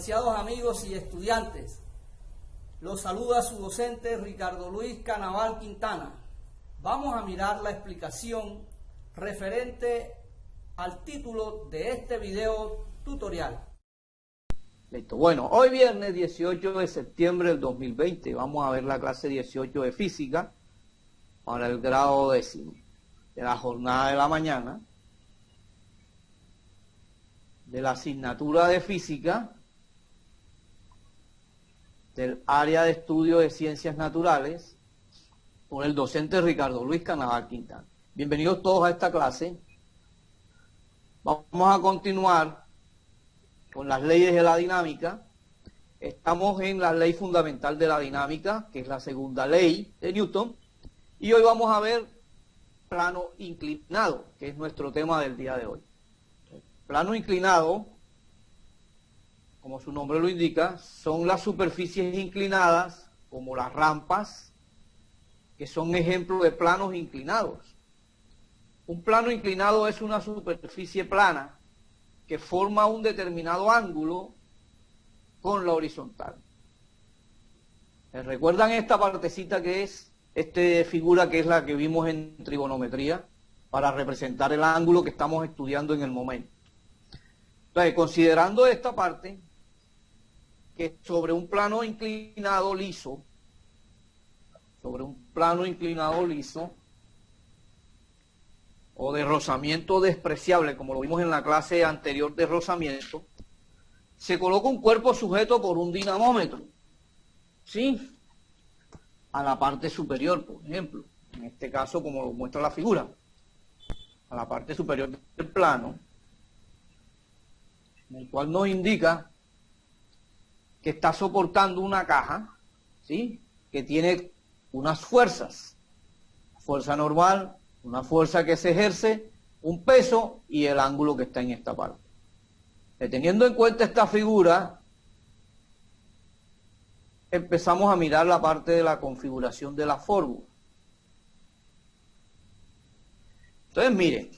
apreciados amigos y estudiantes, los saluda su docente Ricardo Luis Canaval Quintana. Vamos a mirar la explicación referente al título de este video tutorial. Listo. Bueno, hoy viernes 18 de septiembre del 2020 vamos a ver la clase 18 de física para el grado 10º de la jornada de la mañana de la asignatura de física del área de estudio de ciencias naturales por el docente Ricardo Luis Canaval Quintana. Bienvenidos todos a esta clase. Vamos a continuar con las leyes de la dinámica. Estamos en la ley fundamental de la dinámica, que es la segunda ley de Newton, y hoy vamos a ver plano inclinado, que es nuestro tema del día de hoy. Plano inclinado, como su nombre lo indica, son las superficies inclinadas, como las rampas, que son ejemplos de planos inclinados. Un plano inclinado es una superficie plana que forma un determinado ángulo con la horizontal. ¿Recuerdan esta partecita que es, figura que es la que vimos en trigonometría para representar el ángulo que estamos estudiando en el momento? Entonces, considerando esta parte, que sobre un plano inclinado liso, o de rozamiento despreciable, como lo vimos en la clase anterior de rozamiento, se coloca un cuerpo sujeto por un dinamómetro, ¿sí? A la parte superior, por ejemplo, en este caso como lo muestra la figura, a la parte superior del plano, en el cual nos indica que está soportando una caja, ¿sí? Que tiene unas fuerzas, fuerza normal, una fuerza que se ejerce, un peso y el ángulo que está en esta parte. Teniendo en cuenta esta figura, empezamos a mirar la parte de la configuración de la fórmula. Entonces, miren,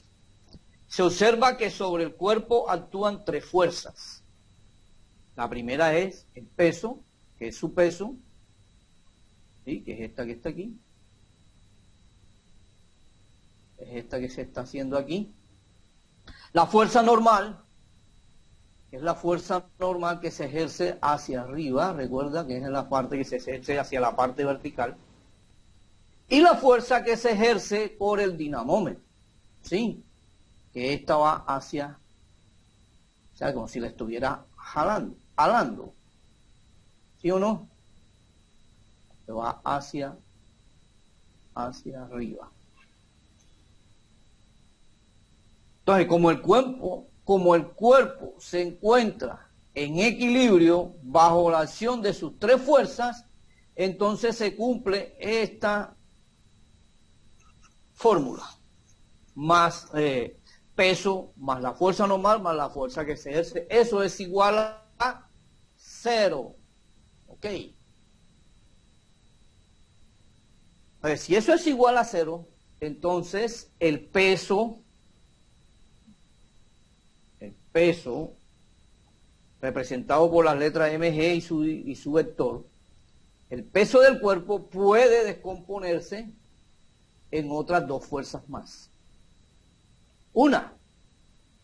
se observa que sobre el cuerpo actúan tres fuerzas. La primera es el peso, que es su peso, ¿sí? Que es esta que está aquí. Es esta que se está haciendo aquí. La fuerza normal, que es la fuerza normal que se ejerce hacia arriba, recuerda que es la parte que se ejerce hacia la parte vertical. Y la fuerza que se ejerce por el dinamómetro, ¿sí? Que esta va hacia, o sea, como si la estuviera jalando, ¿sí o no? Que va hacia arriba. Entonces, como el cuerpo se encuentra en equilibrio bajo la acción de sus tres fuerzas, entonces se cumple esta fórmula, más peso, más la fuerza normal, más la fuerza que se ejerce. Eso es igual a 0. ¿Ok? Entonces, si eso es igual a 0, entonces el peso representado por las letras mg y su vector, el peso del cuerpo puede descomponerse en otras dos fuerzas más. Una,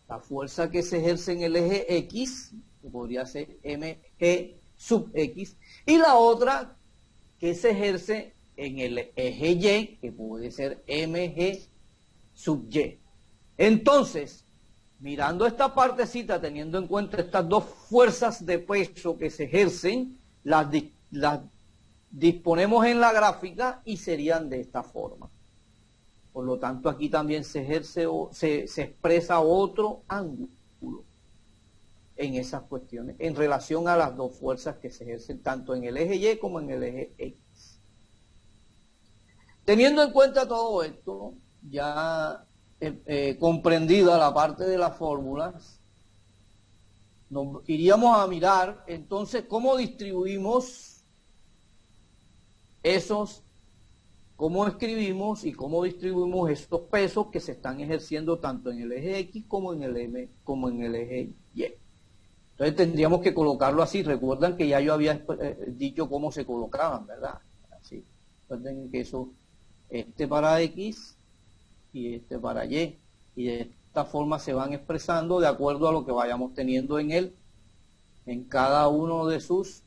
la fuerza que se ejerce en el eje X, que podría ser mg sub X, y la otra que se ejerce en el eje Y, que puede ser mg sub Y. Entonces, mirando esta partecita, teniendo en cuenta estas dos fuerzas de peso que se ejercen, las disponemos en la gráfica y serían de esta forma. Por lo tanto, aquí también se ejerce se expresa otro ángulo en esas cuestiones, en relación a las dos fuerzas que se ejercen tanto en el eje Y como en el eje X. Teniendo en cuenta todo esto, ya comprendida la parte de las fórmulas, nos iríamos a mirar entonces cómo distribuimos cómo escribimos y cómo distribuimos estos pesos que se están ejerciendo tanto en el eje X como en el eje Y. Entonces tendríamos que colocarlo así. Recuerdan que ya yo había dicho cómo se colocaban, ¿verdad? Así. Recuerden que eso, este para X y este para Y. Y de esta forma se van expresando de acuerdo a lo que vayamos teniendo en cada uno de sus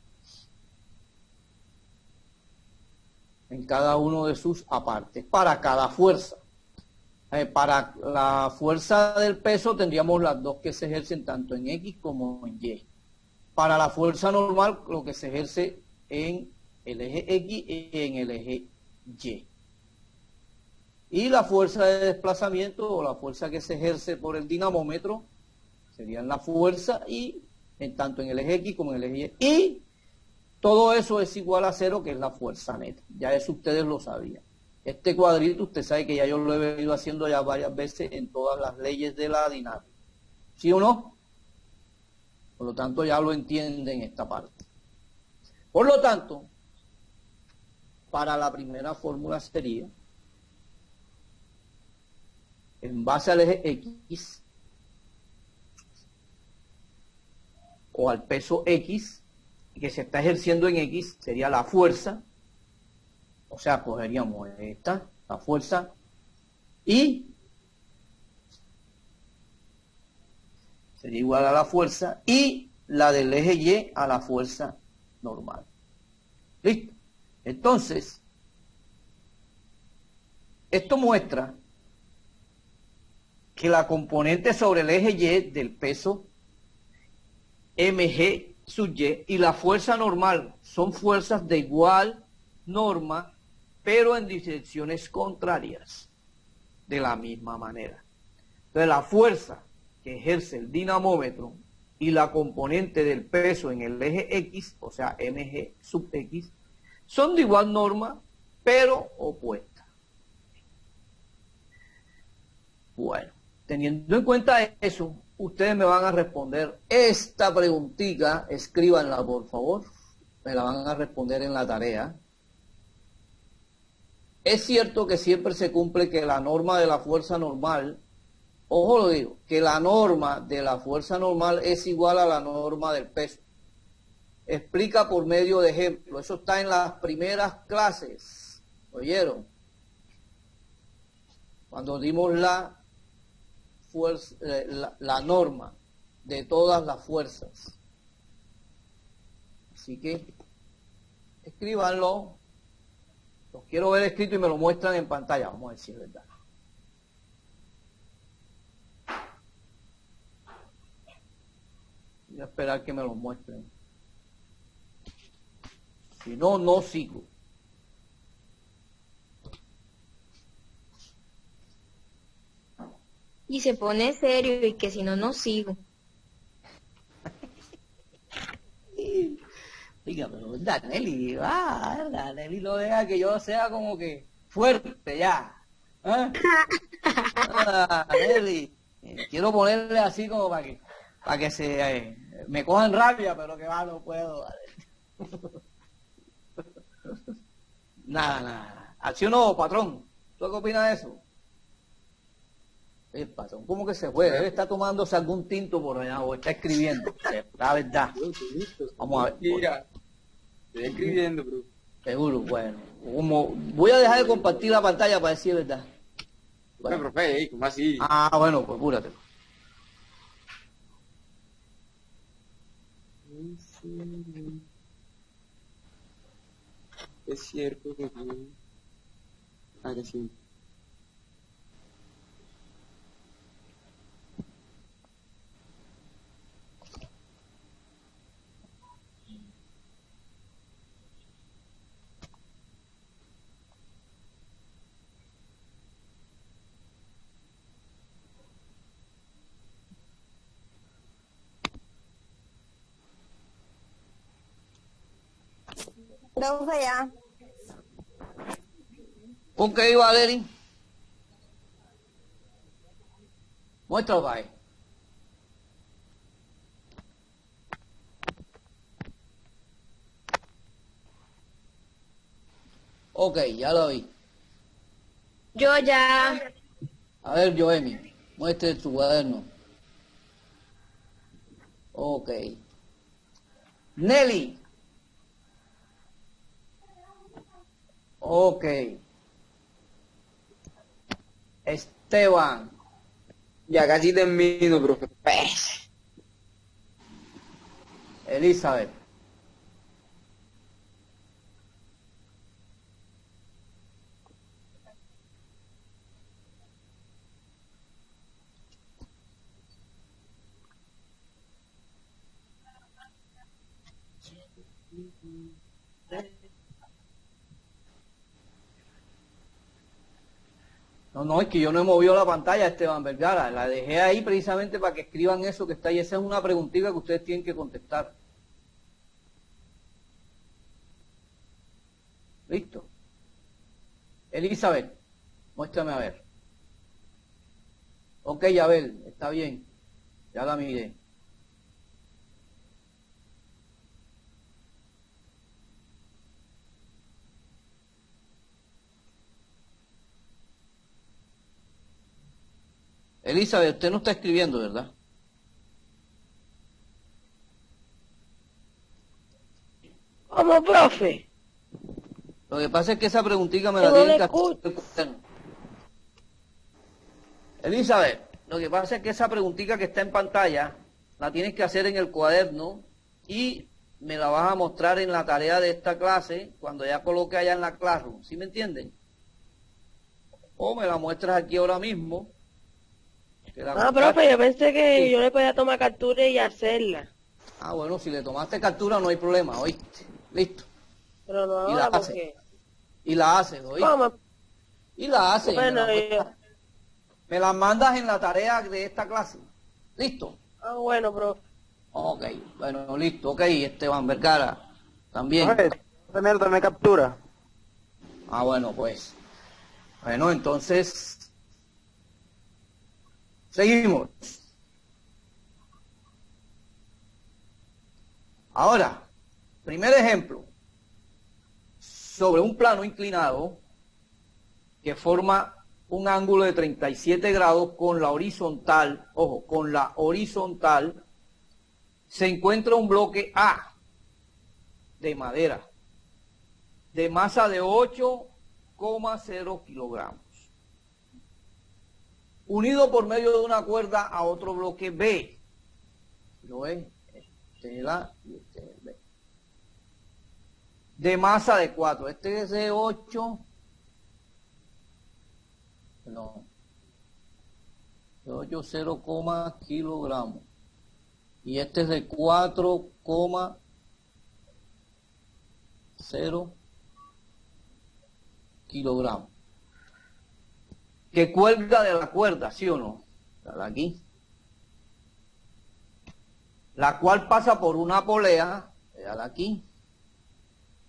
apartes, para cada fuerza. Para la fuerza del peso tendríamos las dos que se ejercen tanto en X como en Y. Para la fuerza normal, lo que se ejerce en el eje X y en el eje Y. Y la fuerza de desplazamiento o la fuerza que se ejerce por el dinamómetro serían la fuerza y tanto en el eje X como en el eje Y. Y todo eso es igual a 0, que es la fuerza neta. Ya eso ustedes lo sabían. Este cuadrito usted sabe que ya yo lo he venido haciendo ya varias veces en todas las leyes de la dinámica. ¿Sí o no? Por lo tanto ya lo entienden esta parte. Por lo tanto, para la primera fórmula sería, en base al eje X o al peso X que se está ejerciendo en X, sería la fuerza. O sea, cogeríamos esta, la fuerza, y sería igual a la fuerza, y la del eje Y a la fuerza normal. ¿Listo? Entonces, esto muestra que la componente sobre el eje Y del peso mg sub Y y la fuerza normal son fuerzas de igual norma, pero en direcciones contrarias, de la misma manera. Entonces la fuerza que ejerce el dinamómetro y la componente del peso en el eje X, o sea mg sub X, son de igual norma, pero opuestas. Bueno, teniendo en cuenta eso, ustedes me van a responder esta preguntita, escríbanla por favor, me la van a responder en la tarea. Es cierto que siempre se cumple que la norma de la fuerza normal, ojo lo digo, que la norma de la fuerza normal es igual a la norma del peso. Explica por medio de ejemplo, eso está en las primeras clases, ¿oyeron? Cuando dimos la fuerza, la norma de todas las fuerzas. Así que escríbanlo. Los quiero ver escrito y me lo muestran en pantalla. Vamos a ver si es verdad. Voy a esperar que me lo muestren. Si no, no sigo. Y se pone serio y que si no, no sigo. Diga, pero Danelli, Danelli lo deja que yo sea como que fuerte ya. ¿Eh? Danelli, quiero ponerle así como para que se me cojan rabia, pero que va, no puedo. Nada. ¿Acción o patrón? ¿Tú qué opinas de eso? El patrón, ¿cómo que se fue? Debe estar tomándose algún tinto por allá o está escribiendo. La verdad. Vamos a ver. Mira, estoy escribiendo, bro. Seguro, bueno. Como voy a dejar de compartir la pantalla para decir verdad. Bueno, profe, ¿cómo así? Ah, bueno, pues apúrate. Es cierto que sí. Ah, que sí. Profe, ya. ¿Con qué iba, Valery? Muéstralo para ahí. Ok, ya lo vi. Yo ya. A ver, Joemi, muestre tu cuaderno. Ok. Nelly. Ok. Esteban. Ya casi termino, profe. Elizabeth. No, no, es que yo no he movido la pantalla, Esteban Vergara. La dejé ahí precisamente para que escriban eso que está ahí. Esa es una preguntita que ustedes tienen que contestar. ¿Listo? Elizabeth, muéstrame a ver. Ok, Abel, está bien. Ya la miré. Elizabeth, usted no está escribiendo, ¿verdad? ¿Cómo, profe? Lo que pasa es que esa preguntita me Yo la no tienen le que hacer escucho. en el cuaderno. Elizabeth, lo que pasa es que esa preguntita que está en pantalla la tienes que hacer en el cuaderno y me la vas a mostrar en la tarea de esta clase cuando ya coloque allá en la Classroom. ¿Sí me entienden? O me la muestras aquí ahora mismo. que la Profe, yo pensé que Sí. yo le podía tomar captura y hacerla. Ah, bueno, si le tomaste captura no hay problema, ¿oíste? Listo. Pero no Y la ahora hace. porque... Y la haces, ¿oíste? ¿Cómo? Y la haces. Bueno, Me la mandas en la tarea de esta clase. ¿Listo? bueno, profe. Ok, bueno, listo. Ok, Esteban Vergara. También. Primero tomé captura. Ah, bueno, pues. Bueno, entonces. Seguimos. Ahora, primer ejemplo. Sobre un plano inclinado que forma un ángulo de 37 grados con la horizontal, ojo, con la horizontal, se encuentra un bloque A de madera de masa de 8,0 kilogramos, unido por medio de una cuerda a otro bloque B. ¿Lo ves? Este es el A y este es el B. De masa de 4. Este es de 8. No. De 8,0 kilogramos. Y este es de 4,0 kilogramos. Que cuelga de la cuerda, ¿sí o no? Dale aquí. La cual pasa por una polea, dale aquí,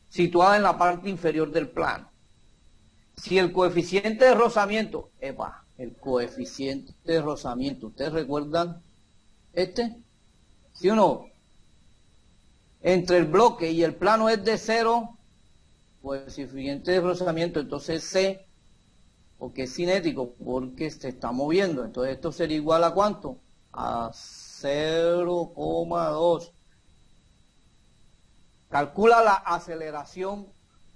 situada en la parte inferior del plano. Si el coeficiente de rozamiento, el coeficiente de rozamiento, ¿ustedes recuerdan este? ¿Sí o no? Entre el bloque y el plano es de 0, coeficiente de rozamiento, entonces C, porque es cinético, porque se está moviendo. Entonces esto sería igual a ¿cuánto? A 0,2. Calcula la aceleración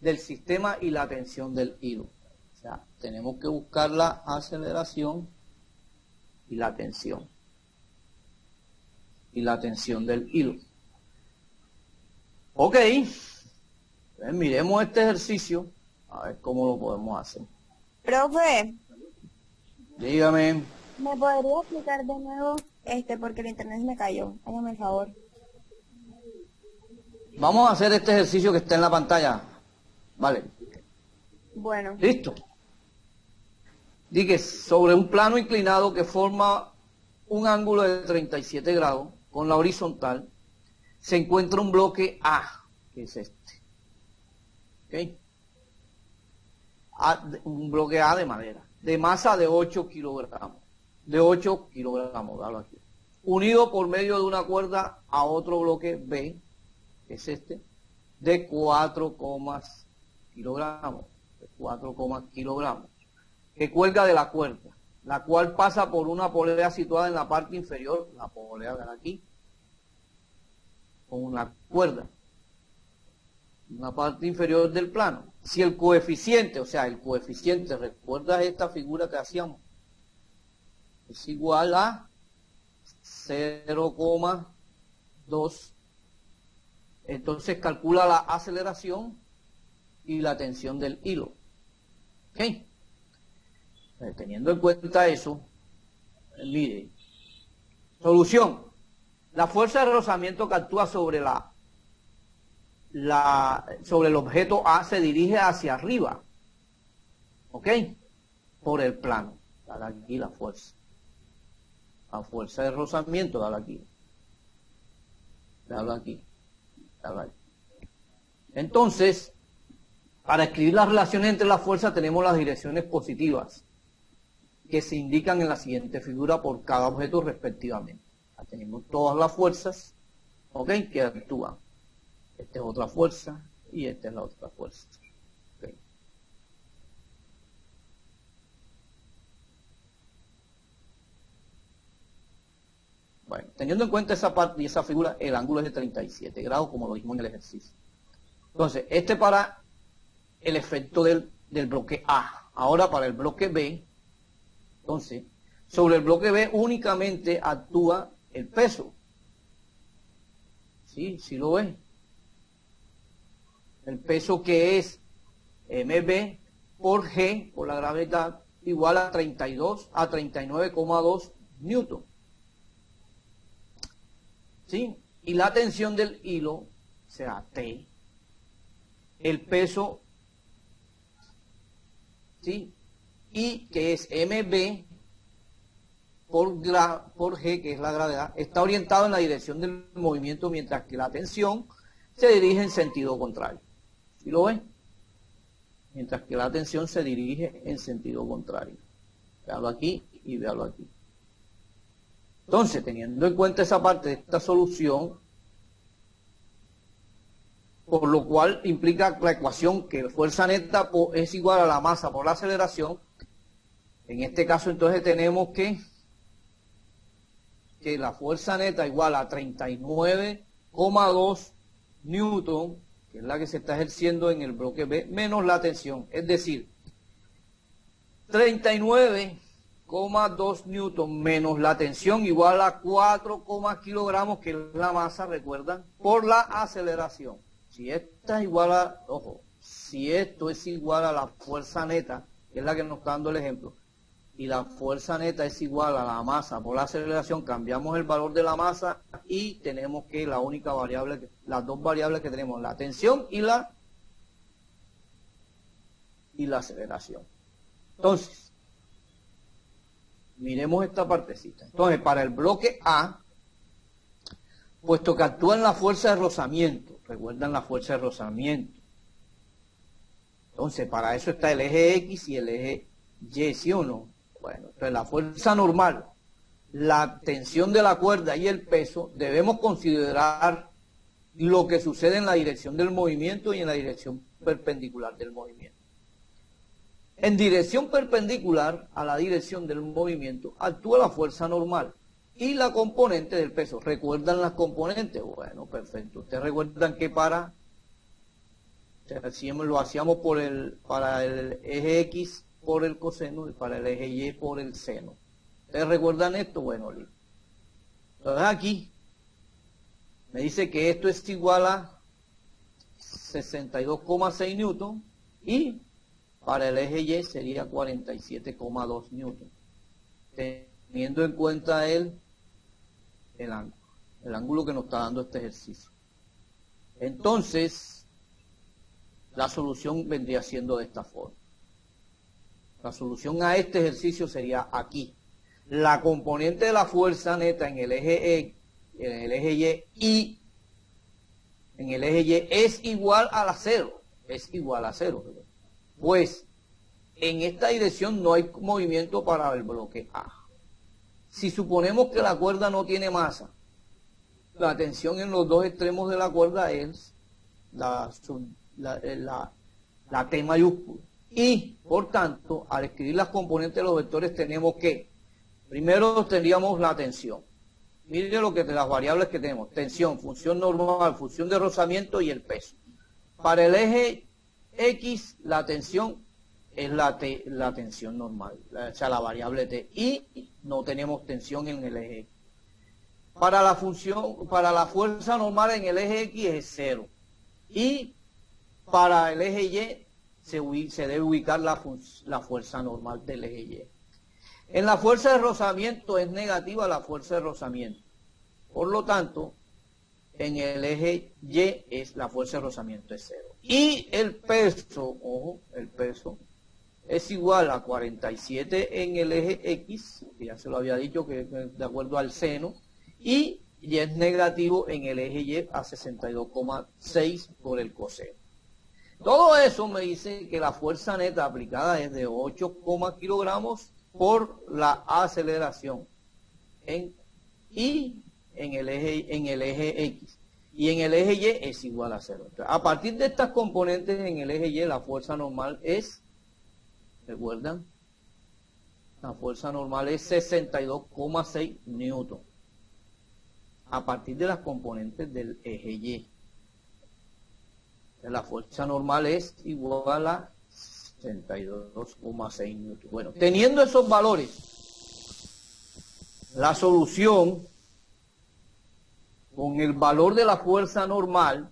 del sistema y la tensión del hilo. O sea, tenemos que buscar la aceleración y la tensión. Y la tensión del hilo. Ok. Pues miremos este ejercicio. A ver cómo lo podemos hacer. Profe, Dígame. ¿me podría explicar de nuevo? Porque el internet se me cayó. Hágame el favor. Vamos a hacer este ejercicio que está en la pantalla. Vale. Bueno, ¿Listo? Dice sobre un plano inclinado que forma un ángulo de 37 grados con la horizontal, se encuentra un bloque A, que es este. ¿Ok? Un bloque A de madera, de masa de 8 kilogramos. De 8 kilogramos, dalo aquí. Unido por medio de una cuerda a otro bloque B, que es este, de 4, kilogramos. De 4, kilogramos. Que cuelga de la cuerda, la cual pasa por una polea situada en la parte inferior, la polea de aquí, con una cuerda, una parte inferior del plano. Si el coeficiente, o sea, el coeficiente, ¿recuerdas esta figura que hacíamos? Es igual a 0,2. Entonces calcula la aceleración y la tensión del hilo. ¿Ok? Teniendo en cuenta eso, mire, solución. La fuerza de rozamiento que actúa sobre sobre el objeto A se dirige hacia arriba. ¿Ok? Por el plano. Dale aquí la fuerza. La fuerza de rozamiento, dale aquí. Dale aquí. Dale aquí. Entonces, para escribir las relaciones entre las fuerzas tenemos las direcciones positivas que se indican en la siguiente figura por cada objeto respectivamente. Tenemos todas las fuerzas, ¿ok?, que actúan. Esta es otra fuerza y esta es la otra fuerza. ¿Okay? Bueno, teniendo en cuenta esa parte y esa figura, el ángulo es de 37 grados, como lo vimos en el ejercicio. Entonces, este para el efecto del bloque A. Ahora para el bloque B, entonces, sobre el bloque B únicamente actúa el peso. ¿Sí? ¿Sí lo ves? El peso que es mb por g, por la gravedad, igual a 39,2 newton. ¿Sí? Y la tensión del hilo, o sea, T, el peso, ¿sí?, y que es mb por g, que es la gravedad, está orientado en la dirección del movimiento, mientras que la tensión se dirige en sentido contrario. ¿Sí lo ven? Mientras que la tensión se dirige en sentido contrario. Véalo aquí y véalo aquí. Entonces, teniendo en cuenta esa parte de esta solución, por lo cual implica la ecuación que fuerza neta es igual a la masa por la aceleración, en este caso entonces tenemos que la fuerza neta igual a 39,2 newton, que es la que se está ejerciendo en el bloque B, menos la tensión, es decir, 39,2 newton menos la tensión igual a 4, kilogramos, que es la masa, recuerdan, por la aceleración. Si esta es igual a, ojo, si esto es igual a la fuerza neta, que es la que nos está dando el ejemplo, y la fuerza neta es igual a la masa por la aceleración, cambiamos el valor de la masa y tenemos que la única variable, las dos variables que tenemos, la tensión y la aceleración. Entonces, miremos esta partecita. Entonces, para el bloque A, puesto que actúa en la fuerza de rozamiento, recuerdan la fuerza de rozamiento. Entonces, para eso está el eje X y el eje Y, ¿sí o no? Bueno, entonces la fuerza normal, la tensión de la cuerda y el peso, debemos considerar lo que sucede en la dirección del movimiento y en la dirección perpendicular del movimiento. En dirección perpendicular a la dirección del movimiento actúa la fuerza normal y la componente del peso. ¿Recuerdan las componentes? Bueno, perfecto. Ustedes recuerdan que lo hacíamos para el eje X por el coseno y para el eje Y por el seno. ¿Ustedes recuerdan esto? Bueno, listo. Entonces aquí me dice que esto es igual a 62,6 newton y para el eje Y sería 47,2 newton. Teniendo en cuenta el ángulo que nos está dando este ejercicio. Entonces, la solución vendría siendo de esta forma. La solución a este ejercicio sería aquí. La componente de la fuerza neta en el eje Y en el eje Y es igual a la 0. Es igual a 0. Pues en esta dirección no hay movimiento para el bloque A. Si suponemos que la cuerda no tiene masa, la tensión en los dos extremos de la cuerda es la T mayúscula. Y, por tanto, al escribir las componentes de los vectores tenemos que, primero tendríamos la tensión. Mire lo que las variables que tenemos: tensión, función normal, función de rozamiento y el peso. Para el eje X, la tensión es la tensión normal, o sea, la variable T, y no tenemos tensión en el eje X. Para la fuerza normal en el eje X es 0. Y para el eje Y se debe ubicar la fuerza normal del eje Y. En la fuerza de rozamiento es negativa la fuerza de rozamiento. Por lo tanto, en el eje Y la fuerza de rozamiento es 0. Y el peso, ojo, el peso es igual a 47 en el eje X, que ya se lo había dicho, que de acuerdo al seno, y es negativo en el eje Y a 62,6 por el coseno. Todo eso me dice que la fuerza neta aplicada es de 8 kilogramos por la aceleración y en el eje X. Y en el eje Y es igual a 0. Entonces, a partir de estas componentes en el eje Y, la fuerza normal es, ¿recuerdan? La fuerza normal es 62,6 newton. A partir de las componentes del eje Y. La fuerza normal es igual a 62,6 newton. Bueno, teniendo esos valores, la solución con el valor de la fuerza normal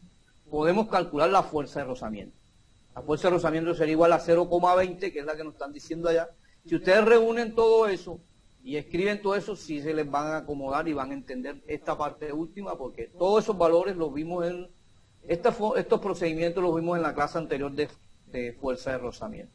podemos calcular la fuerza de rozamiento. La fuerza de rozamiento sería igual a 0,20, que es la que nos están diciendo allá. Si ustedes reúnen todo eso y escriben todo eso, sí se les van a acomodar y van a entender esta parte última, porque todos esos valores los vimos en estos procedimientos los vimos en la clase anterior de fuerza de rozamiento.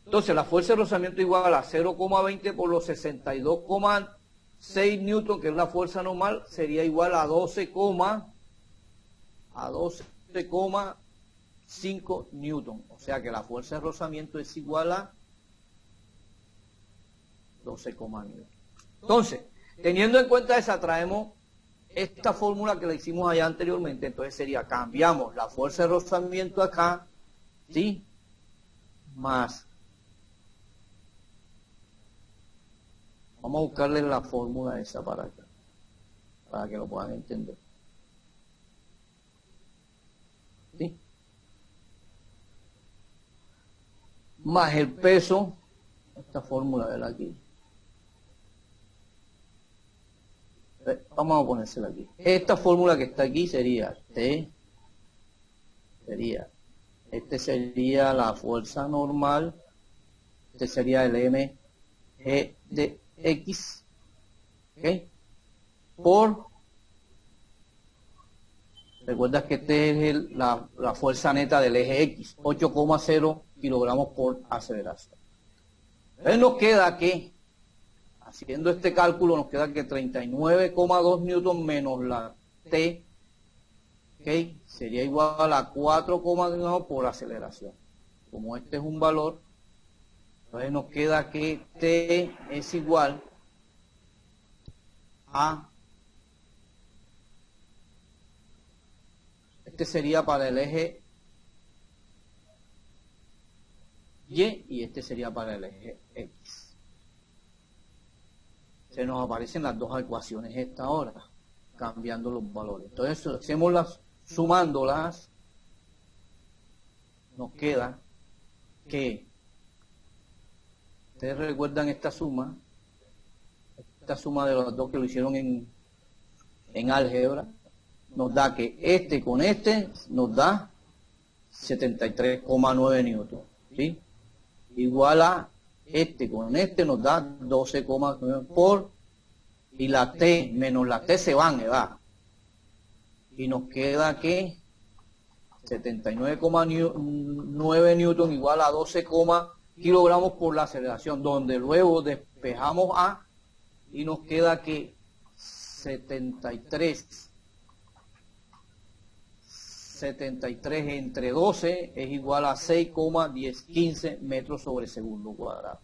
Entonces, la fuerza de rozamiento igual a 0,20 por los 62,6 newton, que es la fuerza normal, sería igual a 12,5 newton. O sea que la fuerza de rozamiento es igual a 12, newton. Entonces, teniendo en cuenta esa, traemos esta fórmula que la hicimos allá anteriormente. Entonces sería, cambiamos la fuerza de rozamiento acá, ¿sí? Más. Vamos a buscarle la fórmula esa para acá, para que lo puedan entender. ¿Sí? Más el peso, esta fórmula de aquí. Vamos a ponérsela aquí. Esta fórmula que está aquí sería T, este sería la fuerza normal, este sería el mg de x, ¿ok? Por, recuerda que este es la fuerza neta del eje X, 8,0 kilogramos por aceleración. Entonces nos queda que, haciendo este cálculo, nos queda que 39,2 newton menos la T, ¿okay? Sería igual a 4,9 por aceleración. Como este es un valor, entonces nos queda que T es igual a, este sería para el eje Y este sería para el eje X. Se nos aparecen las dos ecuaciones esta hora, cambiando los valores. Entonces, hacemos sumándolas, nos queda que, ustedes recuerdan esta suma de los dos que lo hicieron en álgebra, nos da que este con este nos da 73,9 newton, ¿sí? Igual a este con este nos da 12,9 por, y la T menos la T se van, ¿verdad? Y nos queda que 79,9 newton igual a 12, kilogramos por la aceleración, donde luego despejamos A y nos queda que 73 entre 12 es igual a 6,1015 metros sobre segundo cuadrado.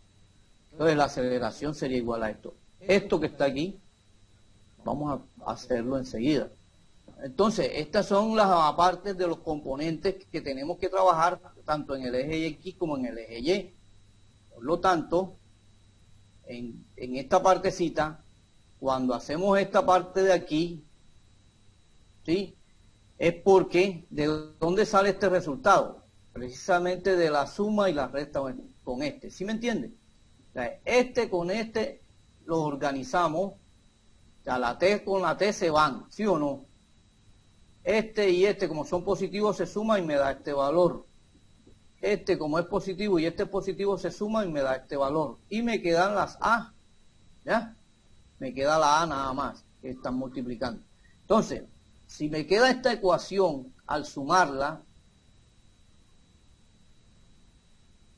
Entonces la aceleración sería igual a esto. Esto que está aquí, vamos a hacerlo enseguida. Entonces, estas son las partes de los componentes que tenemos que trabajar tanto en el eje X como en el eje Y. Por lo tanto, en esta partecita cuando hacemos esta parte de aquí, ¿sí? Es porque, ¿de dónde sale este resultado? Precisamente de la suma y la resta con este, ¿sí me entiende? O sea, este con este los organizamos, o sea, la T con la T se van, ¿sí o no? Este y este, como son positivos, se suman y me da este valor. Este, como es positivo y este es positivo, se suma y me da este valor. Y me quedan las A, ¿ya? Me queda la A nada más, que están multiplicando. Entonces, si me queda esta ecuación al sumarla,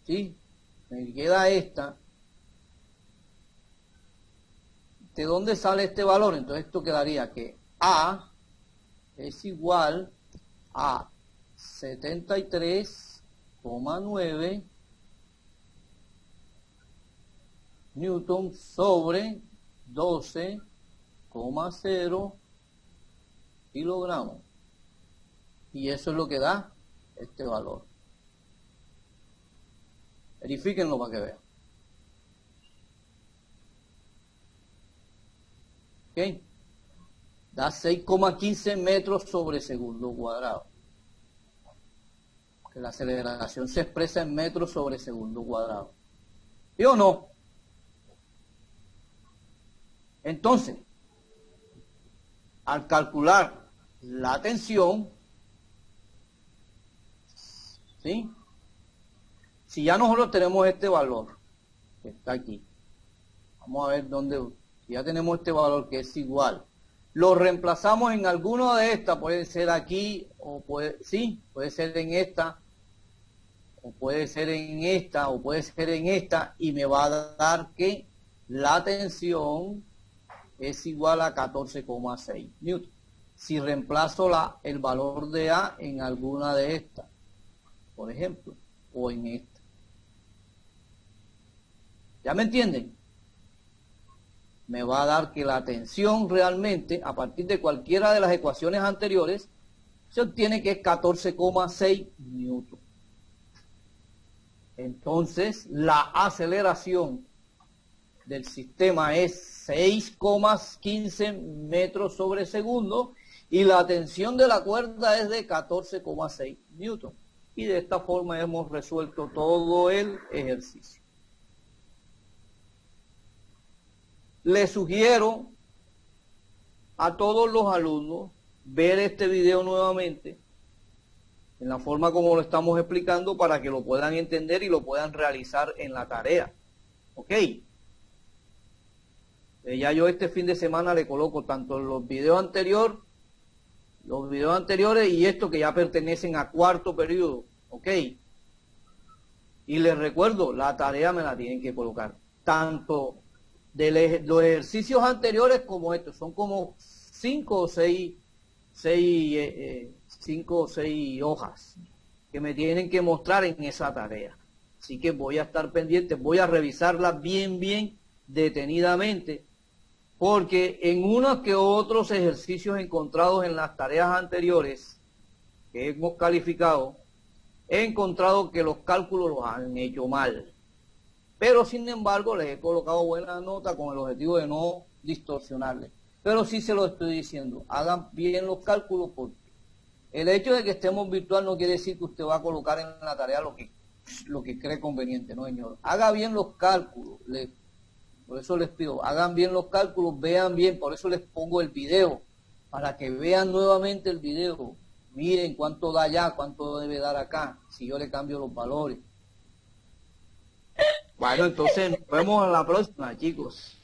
¿sí? Me queda esta. ¿De dónde sale este valor? Entonces esto quedaría que A es igual a 73,9 newton sobre 12,0 kilogramos. Y eso es lo que da este valor. Verifíquenlo para que vean. ¿Ok? Da 6,15 metros sobre segundo cuadrado. Que la aceleración se expresa en metros sobre segundo cuadrado. ¿Sí o no? Entonces, al calcular la tensión, ¿sí? Si ya nosotros tenemos este valor, que está aquí, vamos a ver dónde, si ya tenemos este valor que es igual, lo reemplazamos en alguna de estas, puede ser aquí, o puede ser en esta, o puede ser en esta, o puede ser en esta, y me va a dar que la tensión es igual a 14,6 newton. Si reemplazo el valor de A en alguna de estas, por ejemplo, o en esta. ¿Ya me entienden? Me va a dar que la tensión realmente, a partir de cualquiera de las ecuaciones anteriores, se obtiene que es 14,6 newton. Entonces, la aceleración del sistema es 6,15 metros sobre segundo y la tensión de la cuerda es de 14,6 newton. Y de esta forma hemos resuelto todo el ejercicio. Les sugiero a todos los alumnos ver este video nuevamente en la forma como lo estamos explicando para que lo puedan entender y lo puedan realizar en la tarea. ¿Ok? Ya yo este fin de semana le coloco tanto los videos anteriores y estos que ya pertenecen a cuarto periodo. ¿Ok? Y les recuerdo, la tarea me la tienen que colocar tanto de los ejercicios anteriores como estos. Son como 5 o 6 hojas que me tienen que mostrar en esa tarea. Así que voy a estar pendiente, voy a revisarlas bien detenidamente, porque en unos que otros ejercicios encontrados en las tareas anteriores que hemos calificado, he encontrado que los cálculos los han hecho mal. Pero sin embargo les he colocado buena nota con el objetivo de no distorsionarles. Pero sí se lo estoy diciendo, hagan bien los cálculos, porque el hecho de que estemos virtual no quiere decir que usted va a colocar en la tarea lo que cree conveniente, no señor. Haga bien los cálculos, por eso les pido, hagan bien los cálculos, vean bien, por eso les pongo el video, para que vean nuevamente el video. Miren cuánto da allá, cuánto debe dar acá, si yo le cambio los valores. Bueno, entonces nos vemos en la próxima, chicos.